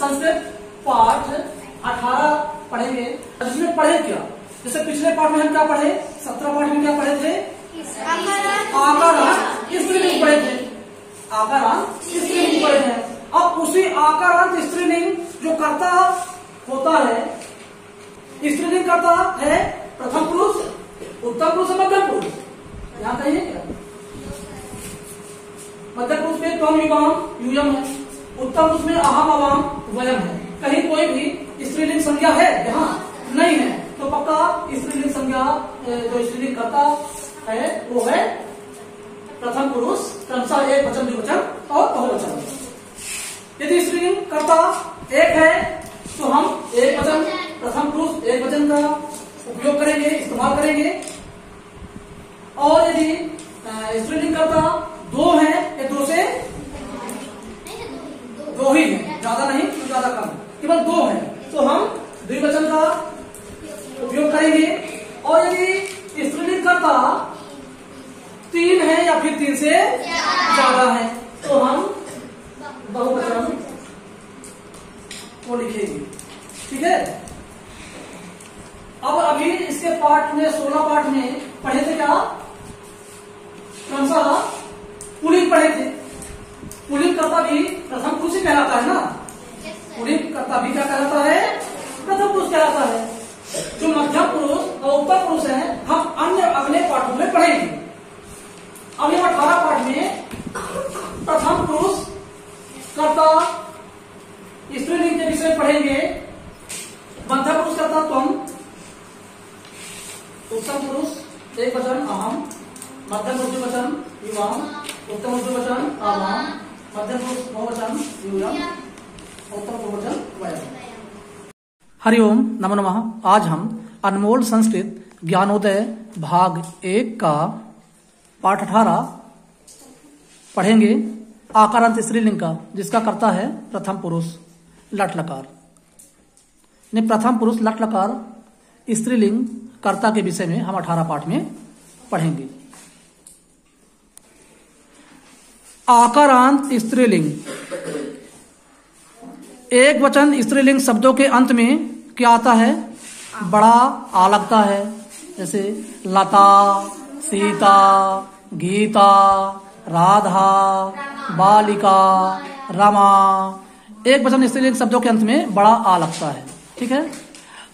संस्कृत पाठ 18 पढ़ेंगे, जिसमें पढ़े क्या, जैसे पिछले पाठ में हम क्या पढ़े, 17 पाठ में क्या पढ़े थे, आकारांत स्त्रीलिंग पढ़े थे, आकारांत स्त्रीलिंग पढ़े हैं। अब उसी आकारांत स्त्रीलिंग जो कर्ता होता है, स्त्रीलिंग कर्ता है प्रथम पुरुष, उत्तम पुरुष, मध्यम पुरुष। यहाँ कहीं है क्या, मध्यम पुरुष में त्वम युवाम यूयम है, उत्तम पुरुष में अहम अवाम वयम है। कहीं कोई भी स्त्रीलिंग संज्ञा है यहाँ नहीं है, तो पक्का स्त्रीलिंग संज्ञा जो स्त्रीलिंग करता है वो है प्रथम पुरुष, क्रमशः एक वचन, द्विवचन और बहुवचन। यदि स्त्रीलिंग कर्ता एक है तो हम एक वचन, प्रथम पुरुष एक वचन का उपयोग करेंगे, इस्तेमाल करेंगे। और यदि स्त्रीलिंग कर्ता दो है या दो से दो ही है, ज्यादा नहीं तो ज्यादा कम, केवल दो है, तो हम द्विवचन का उपयोग करेंगे। और यदि स्त्रीलिंग कर्ता तीन है या फिर तीन से ज्यादा है तो हम बहुवचन को लिखेंगे। ठीक है। अब अभी इसके पाठ में 16 पाठ में पढ़े थे क्या, क्रमशः पुल्लिंग पढ़े थे। पुल्लिंग कर्ता भी प्रथम पुरुष ही कहलाता है ना, पुल्लिंग कर्ता भी क्या कहलाता है, प्रथम पुरुष कहलाता है। जो मध्यम पुरुष और उत्तर पुरुष है हम अन्य अगले पाठों में पढ़ेंगे। अब ये 18 पाठ में प्रथम पुरुष कर्ता स्त्रीलिंग के विषय पढ़ेंगे। मध्यम पुरुष कर्ता त्वम, उत्तम पुरुष एक वचन अहम, मध्यम पुरुष द्विवचन युवाम, उत्तम पुरुष द्विवचन आवाम, मध्यम पुरुष बहुवचन यूयम, उत्तम बहुवचन वयम। हरिओम नमो नमः। आज हम अनमोल संस्कृत ज्ञानोदय भाग 1 का पाठ 18 पढ़ेंगे, आकारांत स्त्रीलिंग का, जिसका कर्ता है प्रथम पुरुष लट लकार। प्रथम पुरुष लट लकार स्त्रीलिंग कर्ता के विषय में हम 18 पाठ में पढ़ेंगे। आकारांत स्त्रीलिंग, एक वचन स्त्रीलिंग शब्दों के अंत में क्या आता है, बड़ा आ लगता है। जैसे लता, सीता, गीता, राधा, बालिका, रमा, एक वचन स्त्रीलिंग शब्दों के अंत में बड़ा आ लगता है। ठीक है।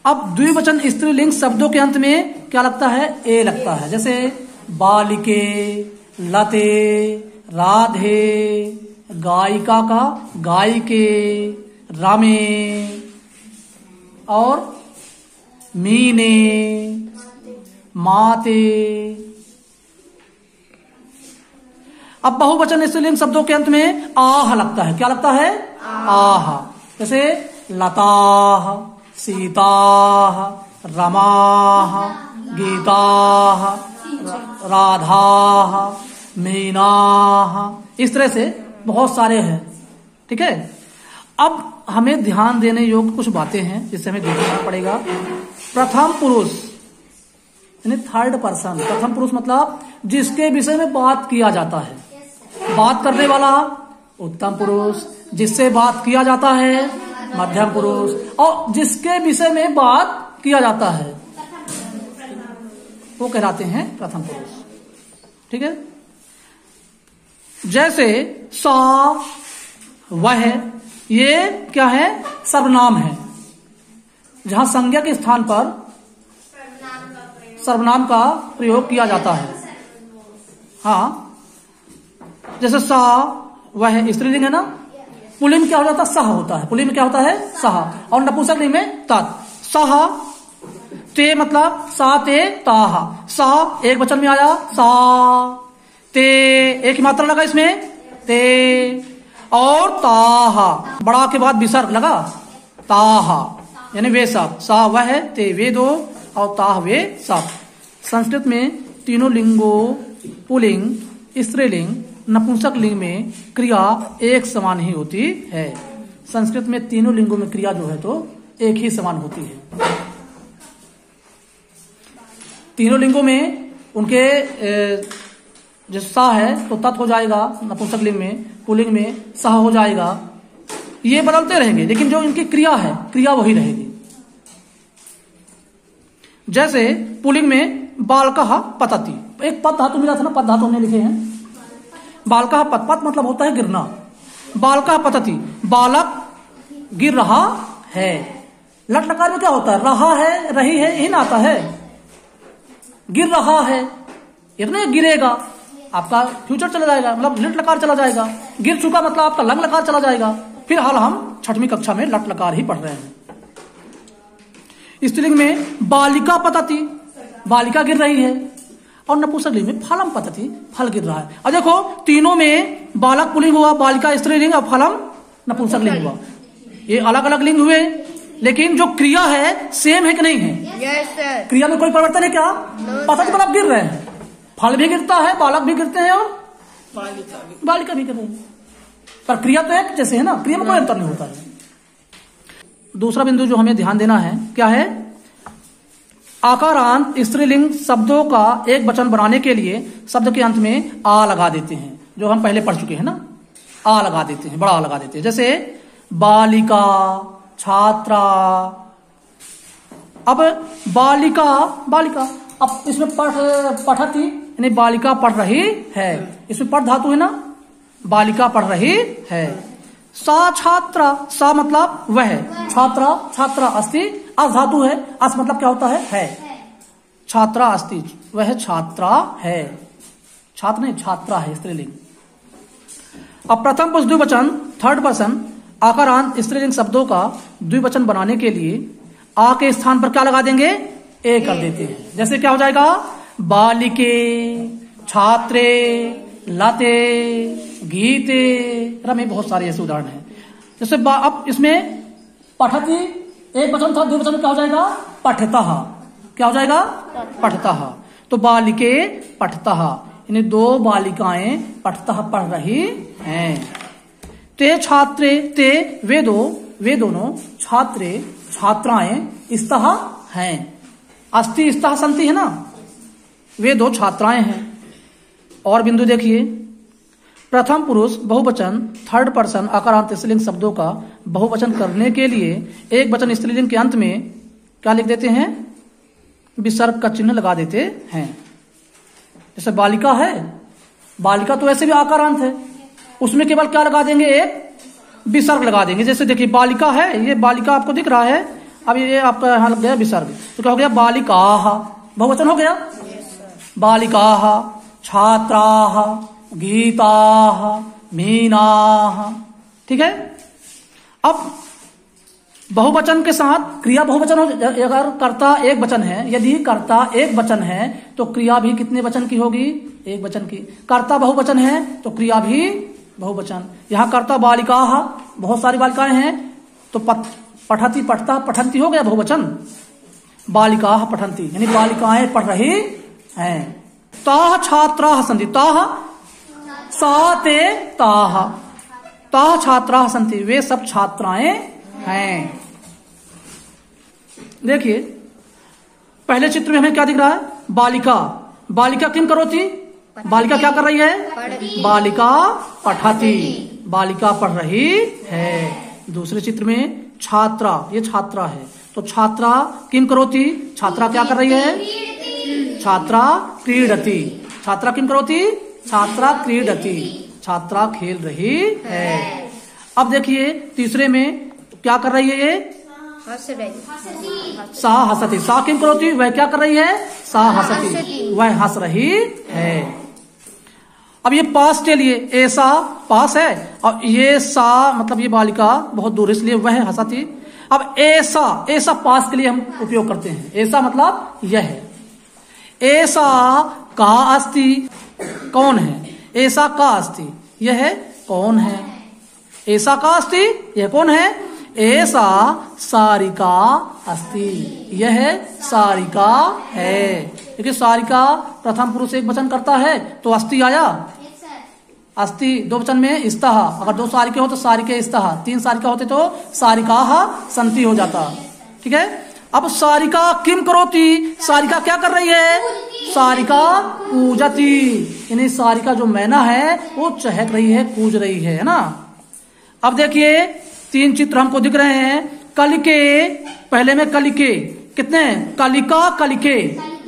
अब द्विवचन स्त्रीलिंग शब्दों के अंत में क्या लगता है, ए लगता है। जैसे बालिके, लते, राधे, गायिका का गायिके, रामे और मीने, माते। अब बहुवचन स्त्रीलिंग शब्दों के अंत में आह लगता है। क्या लगता है, आह। जैसे लताः, सीताः, रमाः, गीताः, राधाः, मीनाः, इस तरह से बहुत सारे हैं। ठीक है। अब हमें ध्यान देने योग्य कुछ बातें हैं जिससे हमें देखना पड़ेगा। प्रथम पुरुष यानी थर्ड पर्सन, प्रथम पुरुष मतलब जिसके विषय में बात किया जाता है, बात करने वाला उत्तम पुरुष, जिससे बात किया जाता है मध्यम पुरुष, और जिसके विषय में बात किया जाता है वो कहलाते हैं प्रथम पुरुष। ठीक है। जैसे सा, वह, ये क्या है, सर्वनाम है। जहां संज्ञा के स्थान पर सर्वनाम का प्रयोग किया जाता है। हाँ, जैसे सा, वह स्त्रीलिंग है ना, पुल्लिंग क्या हो जाता है, सह होता है। पुल्लिंग में क्या होता है, सह, और नपुंसकलिंग में तत्। सह, ते मतलब सा ते ताह, सा एक वचन में आया, सा ते एक ही मात्रा लगा इसमें, ते, और ताह बड़ा के बाद विसर्ग लगा, ताह यानी वे सब, सा वह, ते वे दो, और ताह वे सब। संस्कृत में तीनों लिंगों पुल्लिंग, स्त्रीलिंग, नपुंसक लिंग में क्रिया एक समान ही होती है। संस्कृत में तीनों लिंगों में क्रिया जो है तो एक ही समान होती है। तीनों लिंगों में उनके जो सा है तो तत् हो जाएगा नपुंसक लिंग में, पुल्लिंग में सह हो जाएगा, ये बदलते रहेंगे, लेकिन जो इनकी क्रिया है, क्रिया वही रहेगी। जैसे पुल्लिंग में बालकः पतति, एक पद धातु मिला था ना, पद धातु हमने लिखे हैं। बालकः पत, पत मतलब होता है गिरना। बालकः पतति, बालक गिर रहा है। लट लकार में क्या होता है? रहा है, रही है, यही ना आता है। गिर रहा है, इतने गिरेगा, आपका फ्यूचर चला जाएगा, मतलब लट लकार चला जाएगा। गिर चुका मतलब आपका लंग लकार चला जाएगा। फिलहाल हम 6वीं कक्षा में लट लकार ही पढ़ रहे हैं। स्त्रीलिंग में बालिका पतति, बालिका गिर रही है। और नपुंसकलिंग में फलम पतति, फल गिर रहा है। और देखो तीनों में बालक पुल्लिंग हुआ, बालिका स्त्रीलिंग और फलम नपुंसकलिंग हुआ। ये अलग अलग लिंग हुए, लेकिन जो क्रिया है सेम है कि नहीं है? Yes sir. क्रिया में कोई परिवर्तन है क्या? पतति मतलब गिर रहे हैं, फल भी गिरता है, बालक भी गिरते हैं और बालिका भी गिर रही है, पर क्रिया तो एक जैसे है ना, क्रिया में कोई अंतर नहीं होता है। दूसरा बिंदु जो हमें ध्यान देना है क्या है? आकारांत स्त्रीलिंग शब्दों का एक वचन बनाने के लिए शब्द के अंत में आ लगा देते हैं, जो हम पहले पढ़ चुके हैं ना। आ लगा देते हैं, बड़ा आ लगा देते हैं। जैसे बालिका, छात्रा। अब बालिका, बालिका, अब इसमें पठती यानी बालिका पढ़ रही है, इसमें पढ़ धातु है ना, बालिका पढ़ रही है। सा छात्रा, सा मतलब वह, छात्रा, छात्रा अस्ति, अस धातु है, अस मतलब क्या होता है? छात्रा अस्ति, वह छात्रा है। छात्र नहीं, छात्रा है स्त्रीलिंग। अब प्रथम पुरुष द्विवचन, थर्ड पर्सन आकारांत स्त्रीलिंग शब्दों का द्विवचन बनाने के लिए आ के स्थान पर क्या लगा देंगे? ए कर देते हैं। जैसे क्या हो जाएगा? बालिके, छात्रे, लते, गीते, रमे, बहुत सारे ऐसे उदाहरण हैं। जैसे अब इसमें पठती एक वचन था, द्विवचन में क्या हो जाएगा? पठतः। क्या हो जाएगा? पठतः। तो बालिके पठतः, यानी दो बालिकाएं पठतः पढ़ रही हैं। ते छात्रे, ते वे दोनों, छात्रे छात्राएं स्तः हैं। अस्ति स्तः संति है ना, वे दो छात्राएं हैं। और बिंदु देखिए, प्रथम पुरुष बहुवचन थर्ड पर्सन आकारांत स्त्रीलिंग शब्दों का बहुवचन करने के लिए एक वचन स्त्रीलिंग के अंत में क्या लिख देते हैं? विसर्ग का चिन्ह लगा देते हैं। जैसे बालिका है, बालिका तो वैसे भी आकारांत है, उसमें केवल क्या लगा देंगे? एक विसर्ग लगा देंगे। जैसे देखिए बालिका है, ये बालिका आपको दिख रहा है, अब ये आपका यहां लग गया विसर्ग, तो क्या हो गया? बालिकाः, बहुवचन हो गया। बालिकाः, छात्राः, गीताः, मीनाः। ठीक है। अब बहुवचन के साथ क्रिया बहुवचन हो, अगर कर्ता एक वचन है, यदि कर्ता एक वचन है तो क्रिया भी कितने वचन की होगी? एक वचन की। कर्ता बहुवचन है तो क्रिया भी बहुवचन। यहां कर्ता बालिकाः, बहुत सारी बालिकाएं हैं, तो पठती, पठता, पठंती हो गया बहुवचन। बालिकाः पठंती, यानी बालिकाएं पढ़ रही हैं। ताः छात्राः सन्ति, ताः सा ते ताः, ताः छात्राः सन्ति, वे सब छात्राएं हैं। देखिए पहले चित्र में हमें क्या दिख रहा है? बालिका, बालिका किम करोति, बालिका क्या कर रही है? बालिका पठती, बालिका पढ़ रही है। दूसरे चित्र में छात्रा, ये छात्रा है, तो छात्रा किम करोति, छात्रा क्या कर रही है? छात्रा क्रीडति, छात्रा किम करोति? छात्रा क्रीडति, छात्रा खेल रही है। अब देखिए तीसरे में क्या कर रही है? ये सा हसती, सा किम करोति, वह क्या कर रही है? सा हसती, वह हंस रही है। अब ये पास के लिए ऐसा पास है, और ये सा मतलब ये बालिका बहुत दूर, इसलिए वह हंसती। अब ऐसा, ऐसा पास के लिए हम उपयोग करते हैं। ऐसा मतलब यह है। ऐसा का अस्ति, कौन है? ऐसा का अस्ति, यह है कौन है? ऐसा का अस्ति, यह कौन है? ऐसा सारिका अस्ति, यह सारिका है। देखिए सारिका प्रथम पुरुष एक वचन करता है तो अस्ति आया, अस्ति दो वचन में स्तः, अगर दो सारिके हो तो सारिके स्तः, तीन सारिका होते तो सारिकाः सन्ति हो जाता। ठीक है। अब सारिका किम करोति, सारिका क्या कर रही है? सारिका पूजति, यानी सारिका जो मैना है वो चहक रही है, कूज रही है ना। अब देखिए तीन चित्र हमको दिख रहे हैं। कलिके, पहले में कलिके कितने हैं? कलिका कलिके,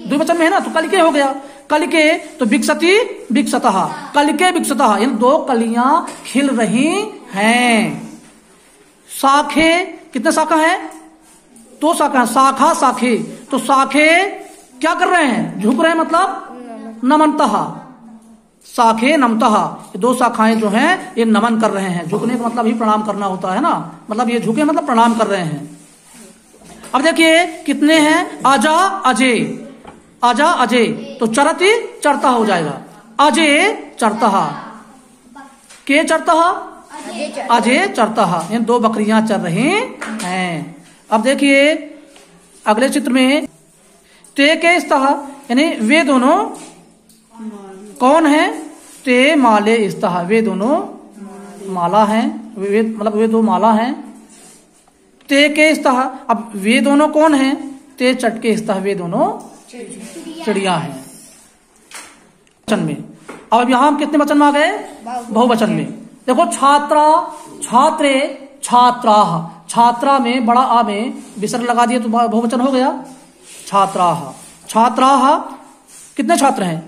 द्विवचन में है ना, तो कलिके हो गया। कलिके तो विकसति विकसतः, कलिके विकसतः, इन दो कलियां खिल रही हैं। शाखे, कितने शाखा है? दो शाखा, शाखा शाखे, तो शाखे क्या कर रहे हैं? झुक रहे हैं, मतलब नमनतः, शाखे नमतः, ये दो शाखाएं जो हैं ये नमन कर रहे हैं। झुकने का मतलब ही प्रणाम करना होता है ना, मतलब ये झुके मतलब प्रणाम कर रहे हैं। अब देखिए कितने हैं? अजा अजय, अजा अजय, तो चरति चरता हो जाएगा, अजय चरता, के चरता, अजय चरता, इन दो बकरियां चर रही हैं। अब देखिए अगले चित्र में ते के स्तः, यानी वे दोनों कौन है? ते माले स्तः, वे दोनों माला हैं, वे मतलब वे दो माला हैं। ते के स्तः, अब वे दोनों कौन हैं? ते चटके स्तः, वे दोनों चिड़िया हैं। वचन में, अब यहां हम कितने वचन में आ गए? बहुवचन में। देखो छात्रा, छात्रे, छात्राः, छात्रा में बड़ा आ में विसर्ग लगा दिए तो बहुवचन हो गया। छात्राः, छात्राः, कितने छात्र हैं?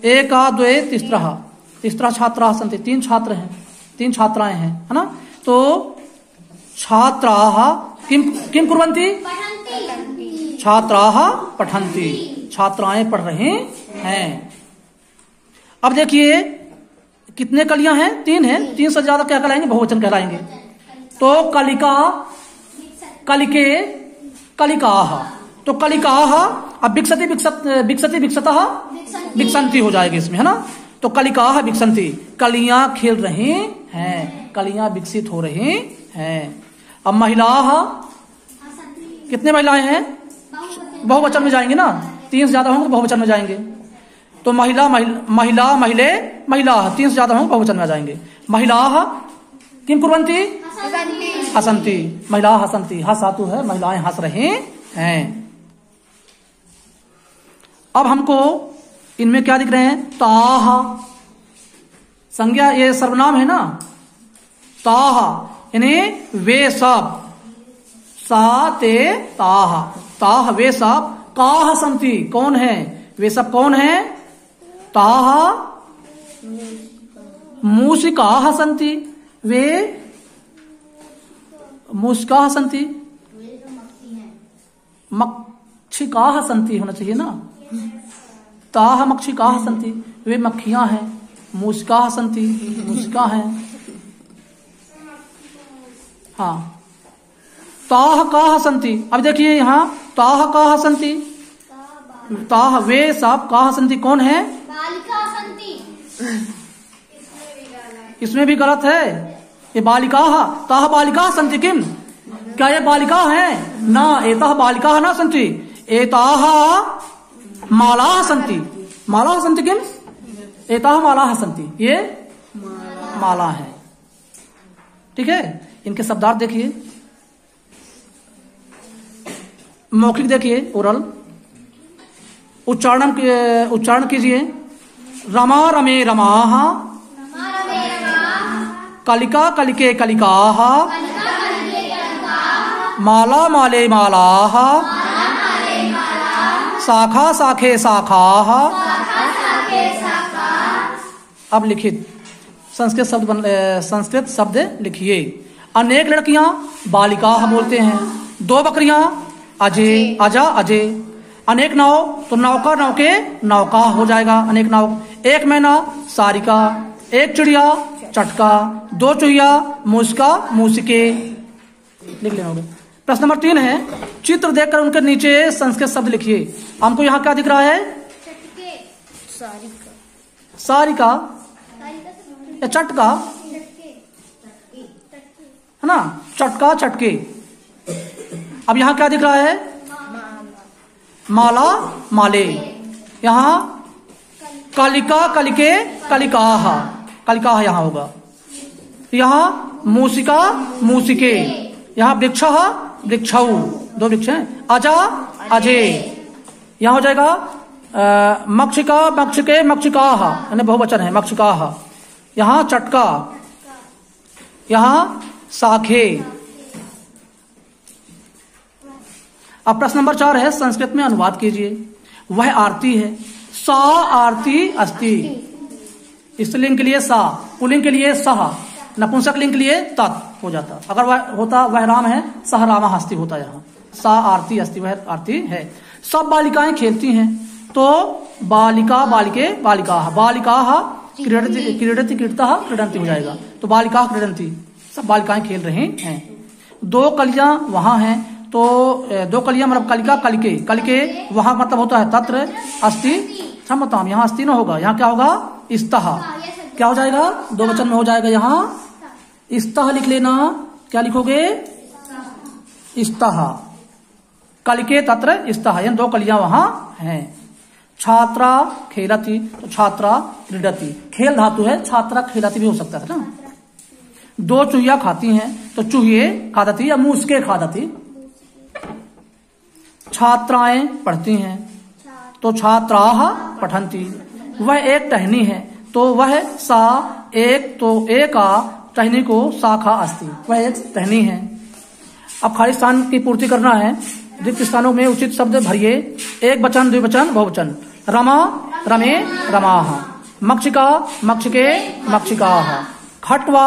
एका द्वे तिस्रः, तिस्रः छात्राः सन्ति, तीन छात्र हैं, तीन छात्राएं हैं, है ना। तो छात्राः किम किम कुर्वन्ति? छात्राः पठन्ति, छात्राएं पढ़ रहे हैं। अब देखिए कितने कलियां हैं? तीन हैं, तीन से ज्यादा क्या कहलाएंगे? बहुवचन कहलाएंगे। तो कलिका, कलिके, कलिकाः, तो कलिकाः, अब विकसति विकसति विकसतः विकसन्ति हो जाएगी इसमें, है ना। तो कलिकाः विकसन्ति, कलियां खिल रही हैं, कलियां विकसित हो रही हैं। अब महिलाः, कितने महिलाएं हैं? बहुवचन में जाएंगे ना, तीन से ज्यादा होंगे तो बहुवचन में जाएंगे। तो महिला महिला महिले महिला, तीन से ज्यादा होंगे बहुवचन में आ जाएंगे। महिलाः किम कुर्वन्ति? हसन्ति, महिला हसन्ति, हस धातु है, महिलाएं हंस रहे हैं। अब हमको इनमें क्या दिख रहे हैं? ताः, संज्ञा, ये सर्वनाम है ना। ताः यानी वे सब, सा ते ताः, ताः वे सब, काः सन्ति, कौन है? वे सब कौन है? ताः मूषिकाः सन्ति, वे मूषिकाः सन्ति, मक्षिकाः सन्ति होना चाहिए ना। ताः मक्षिकाः सन्ति, वे मक्खियां हैं। मूषिकाः सन्ति, मूषिका हैं। हाँ, ताः काः सन्ति, अब देखिए यहाँ ताः काः सन्ति, ताः वे सब, काः सन्ति कौन है? इसमें भी गलत है, ये बालिकाः, ताः बालिकाः सन्ति किम, क्या ये बालिका है? ना, एताः बालिकाः न सन्ति, एताः मालाः सन्ति, मालाः सन्ति किम, एताः मालाः सन्ति, ये माला है। ठीक है, इनके शब्दार्थ देखिए। मौखिक देखिए, ओरल उच्चारण कीजिए। रमा रमे रमाः, कलिका कलिके कलिकाः, माला माले मालाः, शाखा शाखे शाखाः। अब लिखित संस्कृत शब्द लिखिए। अनेक लड़कियां बालिकाः बोलते हैं, दो बकरियां अजय अजा अजय, अनेक नाव तो नौका नौके नौका हो जाएगा, अनेक नाव। एक मैना सारिका, एक चिड़िया चटका, दो चुहिया मूसका मूसिके। लिख लेना। प्रश्न नंबर 3 है, चित्र देखकर उनके नीचे संस्कृत शब्द लिखिए। हमको यहाँ क्या दिख रहा है? सारिका या चटका, है ना, चटका चटके। अब यहाँ क्या दिख रहा है? माला माले। यहाँ कलिका कलिके कलिकाः, कलिकाः यहाँ होगा। यहाँ मूसिका मूसिके, यहाँ वृक्षः वृक्षौ, दो वृक्ष हैं। अजा अजय, यहाँ हो जाएगा मक्षिका मक्षिके मक्षिकाः, यानी बहुवचन है, मक्षिकाः। यहाँ चटका, यहाँ साखे। अब प्रश्न नंबर 4 है, संस्कृत में अनुवाद कीजिए। वह आरती है, सा आरती अस्ति। स्त्रीलिंग के लिए सा, पुल्लिंग के लिए सह, नपुंसक लिंग के लिए तत् हो जाता। अगर वह होता वह राम है, सह रामा हस्ती होता। यहाँ सा आरती अस्ति, वह आरती है। सब बालिकाएं खेलती हैं, तो बालिका बालिके बालिका, बालिका क्रीडति क्रीडति क्रीडता क्रीडंती हो जाएगा। तो बालिका क्रीडंती, सब बालिकाएं खेल रहे हैं। दो कलियां वहां हैं, तो दो कलियां मतलब कलिका कलिके, कलिके वहां मतलब होता है तत्र अस्ति क्षमताम। यहाँ अस्ति न होगा, यहाँ क्या होगा इस्तः। क्या हो जाएगा, दो वचन में हो जाएगा। यहाँ इस्तः लिख लेना। क्या लिखोगे, इस्तः। कलिके तत्र इस्तः, यानी दो कलियां वहां हैं। छात्रा खेलती, तो छात्रा क्रीडति, खेल धातु है, छात्रा खेलती भी हो सकता है ना। दो चूहिया खाती हैं, तो चूहिए खादती या मूसके खादती। छात्राएं पढ़ती हैं, तो छात्राः पठन्ति। वह एक टहनी है, तो वह सा एक, तो एका टहनी को शाखा अस्ति, वह एक टहनी है। अब खाली स्थान की पूर्ति करना है। रिक्त स्थानों में उचित शब्द भरिए। एक वचन, द्विवचन, बहुवचन। रमा रमे रमाः, मक्षिका मक्षिके मक्षिकाः, खट्वा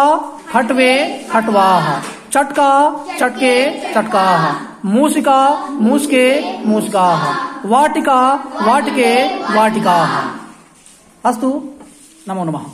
खट्वे खट्वाः, चटका चटके चटकाः, मूसिका मूसके मूसकाः, वाटिका वाटिके वाटिकाः। अस्तु, नमो नमः।